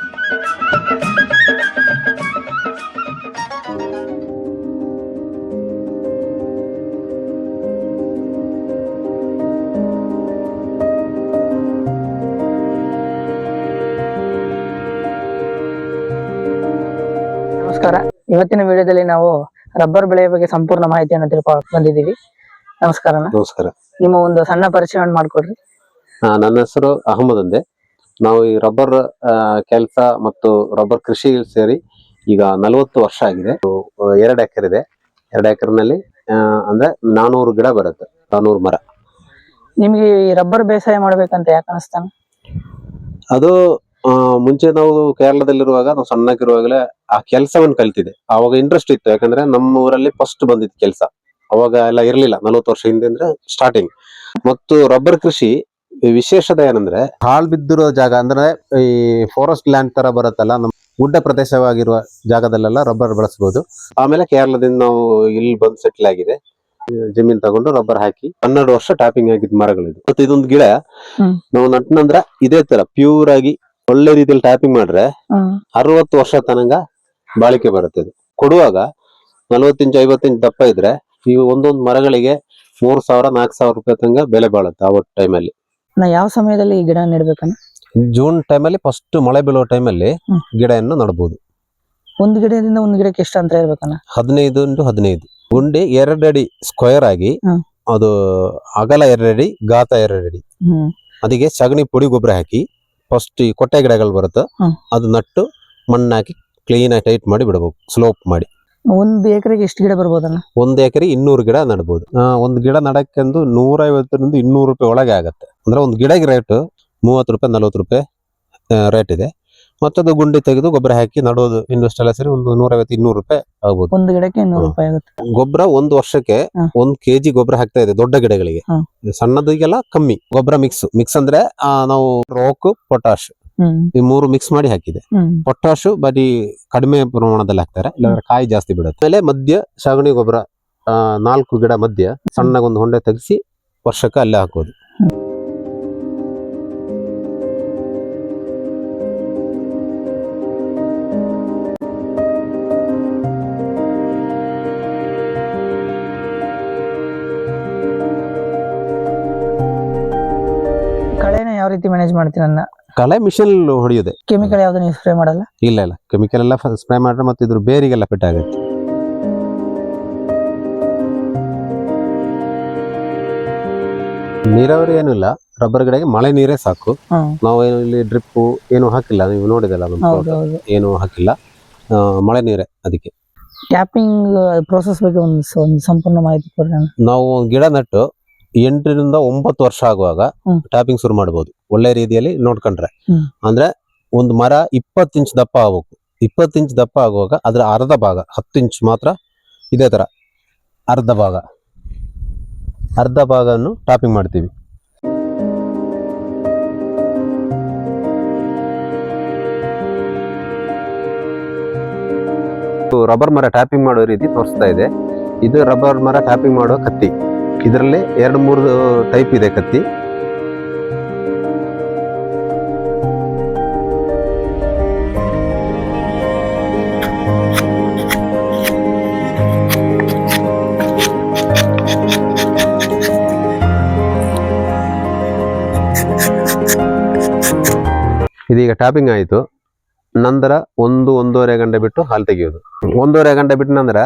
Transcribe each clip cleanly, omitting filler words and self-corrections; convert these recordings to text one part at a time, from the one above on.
ನಮಸ್ಕಾರ. ಇವತ್ತಿನ ವಿಡಿಯೋದಲ್ಲಿ ನಾವು ರಬ್ಬರ್ ಬೆಳೆಯ ಬಗ್ಗೆ ಸಂಪೂರ್ಣ ಮಾಹಿತಿಯನ್ನು ತಿಳ್ಕೊಂಡು ಬಂದಿದ್ದೀವಿ. ನಮಸ್ಕಾರ. ನಮಸ್ಕಾರ. ನಿಮ್ಮ ಒಂದು ಸಣ್ಣ ಪರಿಚಯವನ್ನು ಮಾಡ್ಕೊಡ್ರಿ. ನನ್ನ ಹೆಸರು ಅಹಮದ್ ಅಂದೆ. ನಾವು ಈ ರಬ್ಬರ್ ಕೆಲಸ ಮತ್ತು ರಬ್ಬರ್ ಕೃಷಿ ಸೇರಿ ಈಗ 40 ವರ್ಷ ಆಗಿದೆ. 2 ಎಕರೆ ಇದೆ. 2 ಎಕರೆನಲ್ಲಿ ಅಂದ್ರೆ 400 ಗಿಡ ಬರುತ್ತೆ, 400 ಮರ. ನಿಮ್ಗೆ ಈ ರಬ್ಬರ್ ಬೇಸಾಯ ಮಾಡ್ಬೇಕಂತ ಯಾಕೆ ಅನಿಸ್ತಾನ? ಅದು ಮುಂಚೆ ನಾವು ಕೇರಳದಲ್ಲಿರುವಾಗ, ನಾವು ಸಣ್ಣಕ್ಕಿರುವಾಗಲೇ ಆ ಕೆಲಸವನ್ನು ಕಲ್ತಿದೆ. ಅವಾಗ ಇಂಟ್ರೆಸ್ಟ್ ಇತ್ತು, ಯಾಕಂದ್ರೆ ನಮ್ಮ ಊರಲ್ಲಿ ಫಸ್ಟ್ ಬಂದಿತ್ತು ಕೆಲಸ. ಅವಾಗ ಎಲ್ಲ ಇರ್ಲಿಲ್ಲ, 40 ವರ್ಷ ಹಿಂದೆ ಅಂದ್ರೆ ಸ್ಟಾರ್ಟಿಂಗ್. ಮತ್ತು ರಬ್ಬರ್ ಕೃಷಿ ವಿಶೇಷತೆ ಏನಂದ್ರೆ, ಹಾಳು ಬಿದ್ದಿರೋ ಜಾಗ ಅಂದ್ರೆ ಈ ಫಾರೆಸ್ಟ್ ಲ್ಯಾಂಡ್ ತರ ಬರುತ್ತಲ್ಲ, ನಮ್ಮ ಗುಡ್ಡ ಪ್ರದೇಶವಾಗಿರುವ ಜಾಗದಲ್ಲೆಲ್ಲ ರಬ್ಬರ್ ಬಳಸಬಹುದು. ಆಮೇಲೆ ಕೇರಳದಿಂದ ನಾವು ಇಲ್ಲಿ ಬಂದು ಸೆಟ್ಲ್ ಆಗಿದೆ. ಜಮೀನ್ ತಗೊಂಡು ರಬ್ಬರ್ ಹಾಕಿ 12 ವರ್ಷ ಟ್ಯಾಪಿಂಗ್ ಆಗಿದ್ ಮರಗಳಿದು. ಮತ್ತೆ ಇದೊಂದು ಗಿಡ ನಾವು ನಟ್ನಂದ್ರ ಇದೇ ತರ ಪ್ಯೂರ್ ಆಗಿ ಒಳ್ಳೆ ರೀತಿಯಲ್ಲಿ ಟ್ಯಾಪಿಂಗ್ ಮಾಡ್ರೆ 60 ವರ್ಷ ತನಕ ಬಾಳಿಕೆ ಬರುತ್ತೆ. ಇದು ಕೊಡುವಾಗ 40 ಇಂಚ್ 50 ಇಂಚ್ ದಪ್ಪ ಇದ್ರೆ ಈ ಒಂದೊಂದು ಮರಗಳಿಗೆ 3000-4000 ರೂಪಾಯಿ ತನಕ ಬೆಲೆ ಬಾಳುತ್ತೆ ಆ ಟೈಮಲ್ಲಿ. ಯಾವ ಸಮಯದಲ್ಲಿ ಈ ಗಿಡ ನೆಡ್ಬೇಕನ್ನ? ಜೂನ್ ಟೈಮಲ್ಲಿ ಫಸ್ಟ್ ಮಳೆ ಬೀಳೋ ಟೈಮಲ್ಲಿ ಗಿಡವನ್ನು ನಡಬಹುದು. ಒಂದು ಗಿಡದಿಂದ ಒಂದು ಗಿಡಕ್ಕೆ ಎಷ್ಟು ಅಂತರ ಇರ್ಬೇಕನ್ನ? 15 ಇಂಟು 15 ಗುಂಡಿ 2 ಅಡಿ ಸ್ಕ್ವೇರ್ ಆಗಿ, ಅದು ಅಗಲ 2 ಅಡಿ, ಗಾತ 2 ಅಡಿ. ಅದಕ್ಕೆ ಸಗಣಿ ಪುಡಿ ಗೊಬ್ಬರ ಹಾಕಿ ಫಸ್ಟ್ ಈ ಕೊಟ್ಟೆ ಗಿಡಗಳು ಬರುತ್ತೆ, ಅದು ನಟ್ಟು ಮಣ್ಣಾಕಿ ಕ್ಲೀನ್ ಆಗಿ ಟೈಟ್ ಮಾಡಿ ಬಿಡಬೇಕು, ಸ್ಲೋಪ್ ಮಾಡಿ. 1 ಎಕರೆಗೆ ಎಷ್ಟು ಗಿಡ ಬರ್ಬೋದಲ್ಲ? 1 ಎಕರೆ 200 ಗಿಡ ನಡಬಹುದು. ಒಂದು ಗಿಡ ನಡಕ್ಕೆಂದು 150 ರಿಂದ 200 ರೂಪಾಯಿ ಒಳಗೆ ಆಗತ್ತೆ. ಅಂದ್ರೆ ಒಂದು ಗಿಡಕ್ಕೆ ರೇಟ್ 30 ರೂಪಾಯಿ 40 ರೂಪಾಯಿ ರೇಟ್ ಇದೆ. ಮತ್ತದು ಗುಂಡಿ ತೆಗೆದು ಗೊಬ್ಬರ ಹಾಕಿ ನಡೋದು ಇನ್ವೆಸ್ಟ್ ಎಲ್ಲ ಸೇರಿ ಒಂದು 150-200 ರೂಪಾಯಿ ಆಗ್ಬೋದು. ಒಂದು ಗಿಡಕ್ಕೆ 200 ರೂಪಾಯಿ ಆಗುತ್ತೆ. ಗೊಬ್ಬರ 1 ವರ್ಷಕ್ಕೆ 1 kg ಗೊಬ್ಬರ ಹಾಕ್ತಾ ಇದೆ ದೊಡ್ಡ ಗಿಡಗಳಿಗೆ. ಸಣ್ಣದಿಗೆಲ್ಲ ಕಮ್ಮಿ ಗೊಬ್ಬರ ಮಿಕ್ಸ್ ಅಂದ್ರೆ ನಾವು ರೋಕ್, ಪೊಟಾಶ್ ಈ 3 ಮಿಕ್ಸ್ ಮಾಡಿ ಹಾಕಿದೆ. ಪೊಟಾಶ್ ಬರೀ ಕಡಿಮೆ ಪ್ರಮಾಣದಲ್ಲಿ ಹಾಕ್ತಾರೆ, ಇಲ್ಲಾಂದ್ರೆ ಕಾಯಿ ಜಾಸ್ತಿ ಬಿಡುತ್ತೆ. ಆಮೇಲೆ ಮಧ್ಯ ಸಗಣಿ ಗೊಬ್ಬರ 4 ಗಿಡ ಮಧ್ಯ ಸಣ್ಣಗೊಂದು ಹೊಂಡೆ ತೆಗಿಸಿ ವರ್ಷಕ್ಕೆ ಅಲ್ಲೇ ಹಾಕೋದು. ಕಳೆನ ಯಾವ ರೀತಿ ಮ್ಯಾನೇಜ್ ಮಾಡ್ತೀರನ್ನ? ಕಳೆ ಮಿಷನ್ ಹೊಡೆಯುತ್ತೆ. ಕೆಮಿಕಲ್ ಯಾವ್ದು ನೀವು ಸ್ಪ್ರೇ ಮಾಡಲ್ಲ? ಇಲ್ಲ, ಕೆಮಿಕಲ್ ಎಲ್ಲ ಸ್ಪ್ರೇ ಮಾಡ್ರೆ ಮತ್ತೆ ಇದ್ರ ಬೇರಿಗೆಲ್ಲ ಪೆಟ್ಟಾಗುತ್ತೆ. ನೀರಾವರಿ ಏನು ಇಲ್ಲ, ರಬ್ಬರ್ ಗಿಡಕ್ಕೆ ಮಳೆ ನೀರೇ ಸಾಕು. ನಾವು ಇಲ್ಲಿ ಡ್ರಿಪ್ ಏನು ಹಾಕಿಲ್ಲ, ನೀವು ನೋಡಿದಲ್ಲ ಏನು ಹಾಕಿಲ್ಲ, ಮಳೆ ನೀರೇ. ಅದಕ್ಕೆ ಟ್ಯಾಪಿಂಗ್ ಪ್ರೋಸೆಸ್ ಬಗ್ಗೆ ಒಂದು ಸಂಪೂರ್ಣ ಮಾಹಿತಿ ಕೊಡ್ರಿ. ನಾವು ಗಿಡ ನಟ್ಟು 8 ರಿಂದ 9 ವರ್ಷ ಆಗುವಾಗ ಟ್ಯಾಪಿಂಗ್ ಶುರು ಮಾಡಬಹುದು, ಒಳ್ಳೆ ರೀತಿಯಲ್ಲಿ ನೋಡ್ಕೊಂಡ್ರೆ. ಅಂದ್ರೆ ಒಂದು ಮರ 20 ಇಂಚ್ ದಪ್ಪ ಆಗ್ಬೇಕು. 20 ಇಂಚ್ ದಪ್ಪ ಆಗುವಾಗ ಅದ್ರ ಅರ್ಧ ಭಾಗ 10 ಇಂಚ್ ಮಾತ್ರ ಇದೇ ತರ ಅರ್ಧ ಭಾಗವನ್ನು ಟ್ಯಾಪಿಂಗ್ ಮಾಡ್ತೀವಿ. ರಬ್ಬರ್ ಮರ ಟ್ಯಾಪಿಂಗ್ ಮಾಡೋ ರೀತಿ ತೋರಿಸ್ತಾ ಇದೆ. ಇದು ರಬ್ಬರ್ ಮರ ಟ್ಯಾಪಿಂಗ್ ಮಾಡೋ ಕತ್ತಿ. ಇದರಲ್ಲಿ 2-3 ಟೈಪ್ ಇದೆ ಕತ್ತಿ. ಇದೀಗ ಟ್ಯಾಪಿಂಗ್ ಆಯಿತು. ನಂತರ 1-1.5 ಗಂಟೆ ಬಿಟ್ಟು ಹಾಲು ತೆಗೆಯೋದು. 1.5 ಗಂಟೆ ಬಿಟ್ಟ ನಂತರ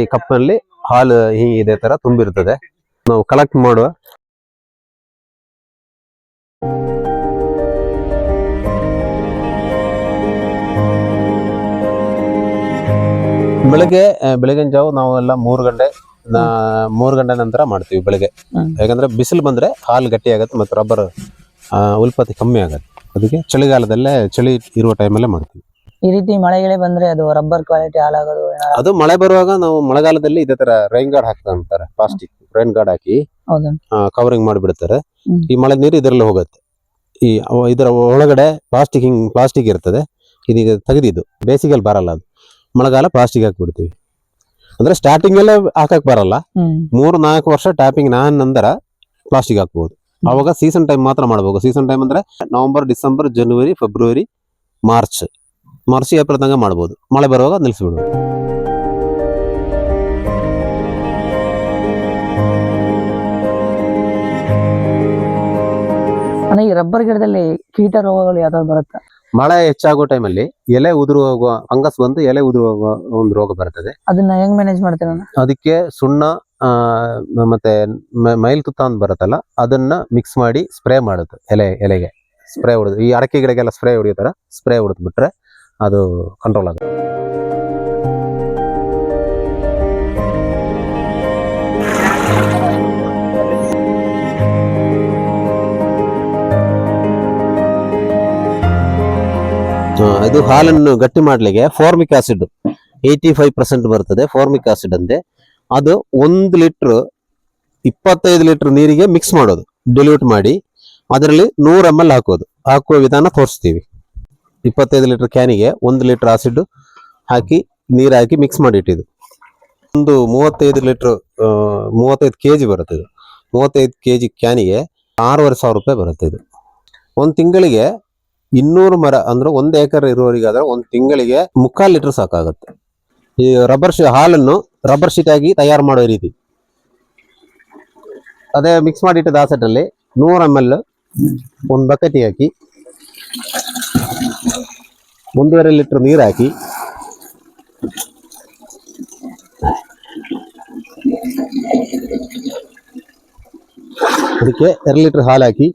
ಈ ಕಪ್ನಲ್ಲಿ ಹಾಲು ಇದೇ ತರ ತುಂಬಿರ್ತದೆ. ನಾವು ಕಲೆಕ್ಟ್ ಮಾಡುವ ಬೆಳಗಿನ ಜಾವ ನಾವೆಲ್ಲ 3 ಗಂಟೆ ನಂತರ ಮಾಡ್ತೀವಿ ಬೆಳಗ್ಗೆ. ಯಾಕಂದ್ರೆ ಬಿಸಿಲು ಬಂದ್ರೆ ಹಾಲು ಗಟ್ಟಿ ಆಗತ್ತೆ ಮತ್ತೆ ರಬ್ಬರ್ ಉತ್ಪತ್ತಿ ಕಮ್ಮಿ ಆಗತ್ತೆ. ಅದಕ್ಕೆ ಚಳಿಗಾಲದಲ್ಲೇ ಚಳಿ ಇರುವ ಟೈಮಲ್ಲೇ ಮಾಡ್ತೀವಿ. ಈ ರೀತಿ ಮಳೆಗಳೇ ಬಂದ್ರೆ ಅದು ರಬ್ಬರ್ ಕ್ವಾಲಿಟಿ ಹಾಳಾಗೋದು. ಅದು ಮಳೆ ಬರುವಾಗ ನಾವು ಮಳೆಗಾಲದಲ್ಲಿ ಇದೇ ತರ ರೈನ್ ಗಾರ್ಡ್ ಹಾಕ್ತಾರೆ, ಪ್ಲಾಸ್ಟಿಕ್ ರೈನ್ ಗಾರ್ಡ್ ಹಾಕಿ ಕವರಿಂಗ್ ಮಾಡಿಬಿಡ್ತಾರೆ. ಈ ಮಳೆ ನೀರು ಇದರಲ್ಲಿ ಹೋಗುತ್ತೆ. ಈ ಇದರ ಒಳಗಡೆ ಪ್ಲಾಸ್ಟಿಕ್ ಇರ್ತದೆ. ಇದೀಗ ತೆಗೆದಿದ್ದು ಬೇಸಿಗೆಯಲ್ಲಿ ಬರಲ್ಲ, ಅದು ಮಳೆಗಾಲ ಪ್ಲಾಸ್ಟಿಕ್ ಹಾಕ್ಬಿಡ್ತೀವಿ. ಅಂದ್ರೆ ಸ್ಟಾರ್ಟಿಂಗ್ ಎಲ್ಲ ಹಾಕಕ್ ಬರಲ್ಲ. 3-4 ವರ್ಷ ಟ್ಯಾಪಿಂಗ್ ನಂತರ ಪ್ಲಾಸ್ಟಿಕ್ ಹಾಕ್ಬಹುದು. ಅವಾಗ ಸೀಸನ್ ಟೈಮ್ ಮಾತ್ರ ಮಾಡಬಹುದು. ಸೀಸನ್ ಟೈಮ್ ಅಂದ್ರೆ ನವೆಂಬರ್, ಡಿಸೆಂಬರ್, ಜನವರಿ, ಫೆಬ್ರವರಿ, ಮಾರ್ಚ್ ಏಪ್ರಿಲ್ ತನಕ ಮಾಡ್ಬೋದು. ಮಳೆ ಬರುವಾಗ ನಿಲ್ಲಿಸ್ಬಿಡೋದು. ಈ ರಬ್ಬರ್ ಗಿಡದಲ್ಲಿ ಕೀಟ ರೋಗಗಳು ಯಾವ್ದಾದ್ರು ಬರುತ್ತಾ? ಮಳೆ ಹೆಚ್ಚಾಗೋ ಟೈಮಲ್ಲಿ ಎಲೆ ಉದುರು ಹೋಗುವ ಫಂಗಸ್ ಬಂದು ಎಲೆ ಉದುರು ಹೋಗುವ ಒಂದು ರೋಗ ಬರ್ತದೆ. ಅದನ್ನ ಹೆಂಗ್ ಮ್ಯಾನೇಜ್ ಮಾಡ್ತೀರ? ಅದಕ್ಕೆ ಸುಣ್ಣ ಮತ್ತೆ ಮೈಲ್ ತುತ್ತ ಅಂತ ಬರುತ್ತಲ್ಲ, ಅದನ್ನ ಮಿಕ್ಸ್ ಮಾಡಿ ಸ್ಪ್ರೇ ಮಾಡುತ್ತೆ. ಎಲೆಗೆ ಸ್ಪ್ರೇ ಹೊಡೆದು, ಈ ಅಡಕೆ ಗಿಡಕ್ಕೆಲ್ಲ ಸ್ಪ್ರೇ ಹೊಡಿಯೋತರ ಸ್ಪ್ರೇ ಹೊಡೆದು ಬಿಟ್ರೆ ಅದು ಕಂಟ್ರೋಲ್ ಆಗುತ್ತೆ. ಇದು ಹಾಲನ್ನು ಗಟ್ಟಿ ಮಾಡ್ಲಿಕ್ಕೆ ಫಾರ್ಮಿಕ್ ಆಸಿಡ್ 85% ಬರ್ತದೆ. ಫಾರ್ಮಿಕ್ ಆಸಿಡ್ ಅಂತೆ ಅದು 1 ಲೀಟರ್ 25 ಲೀಟರ್ ನೀರಿಗೆ ಮಿಕ್ಸ್ ಮಾಡೋದು, ಡಿಲ್ಯೂಟ್ ಮಾಡಿ ಅದರಲ್ಲಿ 100 ml ಹಾಕುವ ವಿಧಾನ ತೋರಿಸ್ತೀವಿ. 25 ಲೀಟರ್ ಕ್ಯಾನಿಗೆ 1 ಲೀಟರ್ ಆಸಿಡ್ ಹಾಕಿ ನೀರು ಹಾಕಿ ಮಿಕ್ಸ್ ಮಾಡಿ ಇಟ್ಟಿದ್ದು. ಒಂದು 35 kg ಬರುತ್ತೆ. ಇದು 35 kg ಕ್ಯಾನಿಗೆ 6,500 ರೂಪಾಯಿ ಬರುತ್ತೆ. ಇದು ಒಂದು ತಿಂಗಳಿಗೆ 200 ಮರ ಅಂದ್ರೆ 1 ಎಕರೆ ಇರುವವರಿಗಾದ್ರೆ ಒಂದು ತಿಂಗಳಿಗೆ 3/4 ಲೀಟರ್ ಸಾಕಾಗುತ್ತೆ. ಈ ಹಾಲನ್ನು ರಬ್ಬರ್ ಶೀಟ್ ಆಗಿ ತಯಾರು ಮಾಡೋ ರೀತಿ. ಅದೇ ಮಿಕ್ಸ್ ಮಾಡಿಟ್ಟಿದ್ದ ಆಸೆಟ್ ಅಲ್ಲಿ 100 ml ಒಂದು ಬಕೆಟ್ ಹಾಕಿ 1.5 ಲೀಟರ್ ನೀರು ಹಾಕಿ ಅದಕ್ಕೆ 2 ಲೀಟರ್ ಹಾಲು ಹಾಕಿ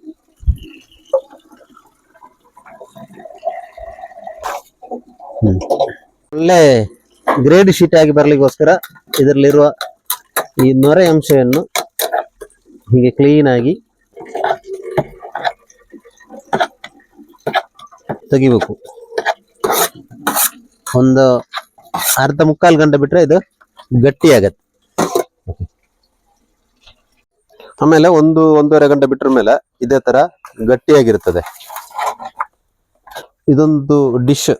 ಒಳ್ಳೆ ಗ್ರೇಡ್ ಶೀಟ್ ಆಗಿ ಬರ್ಲಿಕ್ಕೋಸ್ಕರ ಇದರಲ್ಲಿರುವ ಈ ನೊರೆ ಅಂಶವನ್ನು ಹೀಗೆ ಕ್ಲೀನ್ ಆಗಿ ತೆಗಿಬೇಕು. ಒಂದು ಅರ್ಧ ಮುಕ್ಕಾಲು ಗಂಟೆ ಬಿಟ್ರೆ ಇದು ಗಟ್ಟಿ ಆಗತ್ತೆ. ಆಮೇಲೆ 1-1.5 ಗಂಟೆ ಬಿಟ್ರ ಮೇಲೆ ಇದೇ ತರ ಗಟ್ಟಿಯಾಗಿರ್ತದೆ. ಇದೊಂದು ಡಿಶ್,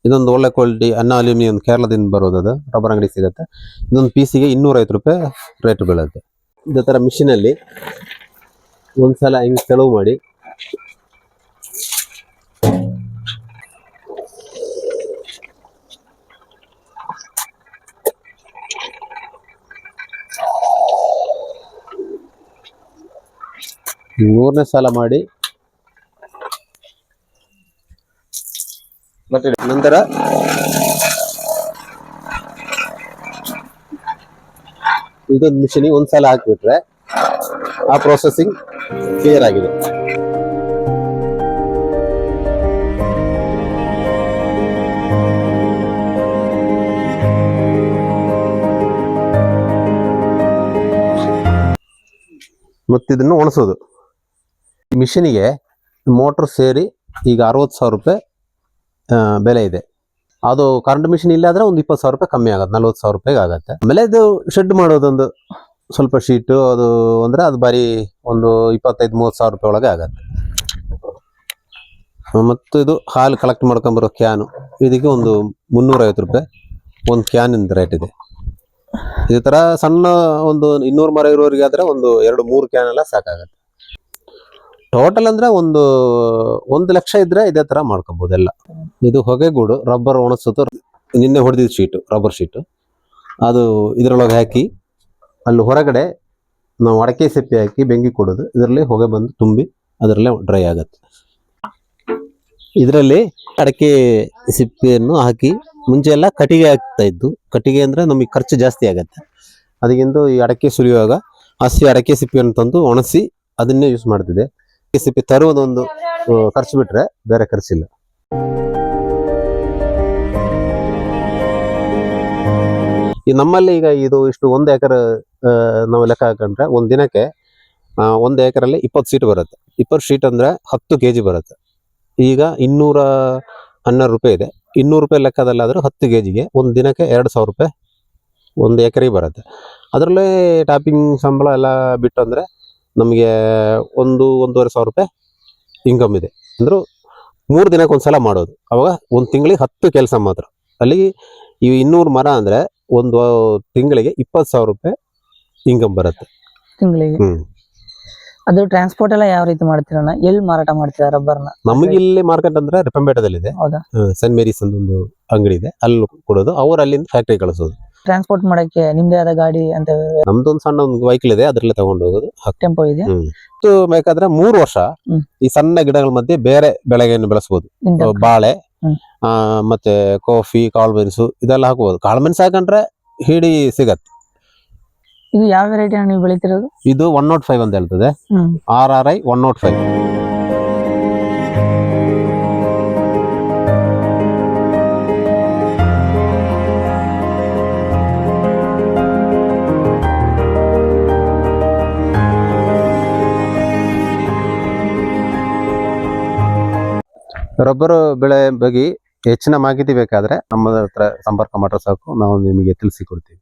ಇದೊಂದು ಒಳ್ಳೆ ಕ್ವಾಲಿಟಿ ಅನ್ನ ಅಲ್ಯೂಮಿನಿಯಂ ಕೇರಳದಿಂದ ಬರೋದು, ಅದು ರಬ್ಬರ್ ಅಂಗಡಿ ಸಿಗುತ್ತೆ. ಇದೊಂದು ಪೀಸಿಗೆ 250 ರೂಪಾಯಿ ರೇಟ್ ಬೀಳುತ್ತೆ. ಇದೇ ತರ ಮಿಷಿನ್ ಅಲ್ಲಿ ಒಂದ್ಸಲ ಹಿಂಗ್ ತೆಳುವು ಮಾಡಿ ಮೂರನೇ ಸಲ ಮಾಡಿ ನಂತರ ಇದೊಂದು ಮಿಷಿನ್ ಒಂದ್ಸಲ ಹಾಕ್ಬಿಟ್ರೆ ಆ ಪ್ರೊಸೆಸಿಂಗ್ ಕ್ಲಿಯರ್ ಆಗಿದೆ. ಮತ್ತಿದನ್ನು ಒಣಸೋದು. ಈ ಮಿಷಿನಿಗೆ ಮೋಟರ್ ಸೇರಿ ಈಗ 60,000 ರೂಪಾಯಿ ಬೆಲೆ ಇದೆ. ಅದು ಕರೆಂಟ್ ಮಿಷಿನ್ ಇಲ್ಲ ಆದ್ರೆ ಒಂದು 20,000 ರೂಪಾಯಿ ಕಮ್ಮಿ ಆಗುತ್ತೆ, 40,000 ರೂಪಾಯಿಗೆ ಆಗುತ್ತೆ. ಆಮೇಲೆ ಇದು ಶೆಡ್ ಮಾಡೋದೊಂದು ಸ್ವಲ್ಪ ಶೀಟು ಅದು ಅಂದ್ರೆ ಅದು ಬರೀ ಒಂದು 25-30,000 ರೂಪಾಯಿ ಒಳಗೆ ಆಗತ್ತೆ. ಮತ್ತು ಇದು ಹಾಲು ಕಲೆಕ್ಟ್ ಮಾಡ್ಕೊಂಬರೋ ಕ್ಯಾನು, ಇದಕ್ಕೆ ಒಂದು 350 ರೂಪಾಯಿ ಒಂದು ಕ್ಯಾನಿಂದ ರೇಟ್ ಇದೆ. ಇದೇ ತರ ಸಣ್ಣ ಒಂದು 200 ಮರ ಇರೋರಿಗೆ ಆದ್ರೆ ಒಂದು 2-3 ಕ್ಯಾನ್ ಎಲ್ಲ ಸಾಕಾಗತ್ತೆ. ಟೋಟಲ್ ಅಂದ್ರೆ ಒಂದು 1 ಲಕ್ಷ ಇದ್ರೆ ಇದೇ ತರ ಮಾಡ್ಕೋಬಹುದು ಎಲ್ಲ. ಇದು ಹೊಗೆಗೂಡು ರಬ್ಬರ್ ಒಣಸೋದು. ನಿನ್ನೆ ಹೊಡೆದಿದ್ದು ಶೀಟು, ರಬ್ಬರ್ ಶೀಟು, ಅದು ಇದರೊಳಗೆ ಹಾಕಿ ಅಲ್ಲಿ ಹೊರಗಡೆ ನಾವು ಅಡಕೆ ಸಿಪ್ಪೆ ಹಾಕಿ ಬೆಂಕಿ ಕೊಡೋದು. ಇದರಲ್ಲಿ ಹೊಗೆ ಬಂದು ತುಂಬಿ ಅದರಲ್ಲೇ ಡ್ರೈ ಆಗತ್ತೆ. ಇದರಲ್ಲಿ ಅಡಕೆ ಸಿಪ್ಪೆಯನ್ನು ಹಾಕಿ ಮುಂಚೆ ಎಲ್ಲ ಕಟ್ಟಿಗೆ ಹಾಕ್ತಾ ಇದ್ದು. ಕಟ್ಟಿಗೆ ಅಂದ್ರೆ ನಮಗೆ ಖರ್ಚು ಜಾಸ್ತಿ ಆಗತ್ತೆ. ಅದಕ್ಕಿಂತ ಈ ಅಡಕೆ ಸುರಿಯುವಾಗ ಹಸಿ ಅಡಕೆ ಸಿಪ್ಪೆಯನ್ನು ತಂದು ಒಣಸಿ ಅದನ್ನೇ ಯೂಸ್ ಮಾಡ್ತಿದೆ. ಅಡಕೆ ಸಿಪ್ಪೆ ತರುವುದೊಂದು ಖರ್ಚು ಬಿಟ್ರೆ ಬೇರೆ ಖರ್ಚಿಲ್ಲ. ಈ ನಮ್ಮಲ್ಲಿ ಈಗ ಇದು ಇಷ್ಟು 1 ಎಕರೆ ನಾವು ಲೆಕ್ಕ ಹಾಕೊಂಡ್ರೆ ಒಂದ್ ದಿನಕ್ಕೆ 1 ಎಕರಲ್ಲಿ 20 ಶೀಟ್ ಬರುತ್ತೆ. 20 ಶೀಟ್ ಅಂದ್ರೆ 10 kg ಬರುತ್ತೆ. ಈಗ 212 ರೂಪಾಯಿ ಇದೆ. 200 ರೂಪಾಯಿ ಲೆಕ್ಕದಲ್ಲಾದ್ರೆ 10 kgಗೆ ಒಂದು ದಿನಕ್ಕೆ 2,000 ರೂಪಾಯಿ 1 ಎಕರೆಗೆ ಬರುತ್ತೆ. ಅದರಲ್ಲೇ ಟಾಪಿಂಗ್ ಸಂಬಳ ಎಲ್ಲ ಬಿಟ್ಟು ಅಂದ್ರೆ ನಮಗೆ 1-1.5 ರೂಪಾಯಿ ಇನ್ಕಮ್ ಇದೆ. ಅಂದ್ರೆ 3 ದಿನಕ್ಕೆ ಒಂದ್ಸಲ ಮಾಡೋದು. ಅವಾಗ ಒಂದು ತಿಂಗಳಿಗೆ 10 ಕೆಲಸ ಮಾತ್ರ. ಅಲ್ಲಿ ಈ 200 ಮರ ಅಂದ್ರೆ ಒಂದು ತಿಂಗಳಿಗೆ 20,000 ರೂಪಾಯಿ ಇನ್ಕಮ್ ಬರುತ್ತೆ ತಿಂಗಳಿಗೆ. ಅದು ಟ್ರಾನ್ಸ್ಪೋರ್ಟ್ ಎಲ್ಲ ಯಾವ ರೀತಿ ಮಾಡ್ತೀರಣ್ಣ? ಎಲ್ಲಿ ಮಾರಾಟ ಮಾಡ್ತೀರಾ ರಬ್ಬರ್ನ? ನಮಗೆ ಇಲ್ಲಿ ಮಾರ್ಕೆಟ್ ಅಂದ್ರೆ ರಿಪ್ಪನ್ಪೇಟೆದಲ್ಲಿದೆ, ಹೌದಾ? ಸೆಂಟ್ ಮೇರಿಸ್ ಅಂತ ಒಂದು ಅಂಗಡಿ ಇದೆ, ಅಲ್ಲಿ ಕೊಡೋದು, ಅವ್ರು ಅಲ್ಲಿಂದ ಫ್ಯಾಕ್ಟ್ರಿ ಕಳಿಸೋದು. ಟ್ರಾನ್ಸ್ಪೋರ್ಟ್ ಮಾಡಕ್ಕೆ ನಿಮ್ದೇ ಆದ ಗಾಡಿ ಅಂತ ನಮ್ದೊಂದು ಸಣ್ಣ ಒಂದು ವೆಹಿಕಲ್ ಇದೆ, ಅದ್ರಲ್ಲೇ ತಗೊಂಡು ಹೋಗೋದು. ಟೆಂಪೋ ಇದೆ? ಇದು ಬೇಕಾದ್ರೆ 3 ವರ್ಷ ಈ ಸಣ್ಣ ಗಿಡಗಳ ಮಧ್ಯೆ ಬೇರೆ ಬೆಳೆಗಳನ್ನು ಬೆಳೆಸಬಹುದು. ಬಾಳೆ, ಮತ್ತೆ ಕಾಫಿ, ಕಾಳುಮೆಣಸು ಇದೆಲ್ಲ ಹಾಕಬಹುದು. ಕಾಳುಮೆಣಸು ಹಾಕೊಂಡ್ರೆ ಹಿಡಿ ಸಿಗತ್ತೆ. ಇದು ಯಾವ ವೆರೈಟಿ ನೀವು ಬೆಳಿತಿರೋದು? ಇದು 105 ಅಂತ ಹೇಳ್ತದೆ, RRI 105. ರಬ್ಬರ್ ಬೆಳೆ ಬಗ್ಗೆ ಹೆಚ್ಚಿನ ಮಾಹಿತಿ ಬೇಕಾದ್ರೆ ನಮ್ಮ ಹತ್ರ ಸಂಪರ್ಕ ಮಾಡ್ರೆ ಸಾಕು, ನಾವು ನಿಮಗೆ ತಿಳಿಸಿಕೊಡ್ತೀವಿ.